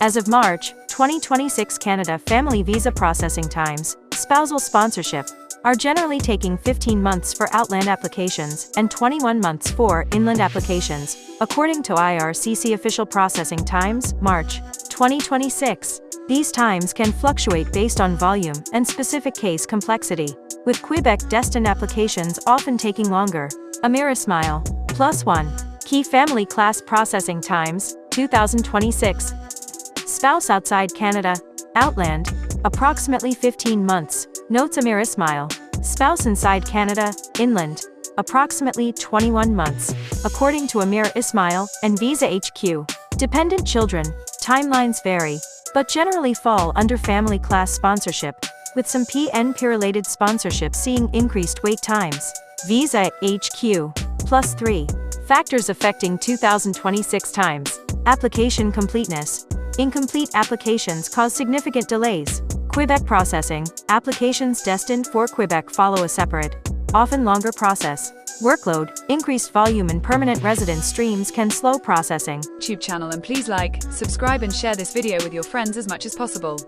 As of March 2026, Canada family visa processing times, spousal sponsorship, are generally taking 15 months for outland applications and 21 months for inland applications, according to IRCC official processing times, March 2026. These times can fluctuate based on volume and specific case complexity, with Quebec destined applications often taking longer. Amir Ismail, +1. Key family class processing times, 2026. Spouse outside Canada, outland, approximately 15 months, notes Amir Ismail. Spouse inside Canada, inland, approximately 21 months, according to Amir Ismail and Visa HQ. Dependent children, timelines vary, but generally fall under family class sponsorship, with some PNP-related sponsorships seeing increased wait times. Visa HQ, +3. Factors affecting 2026 times. Application completeness. Incomplete applications cause significant delays. Quebec processing. Applications destined for Quebec follow a separate, often longer process. Workload. Increased volume in permanent resident streams can slow processing. YouTube channel, and please like, subscribe and share this video with your friends as much as possible.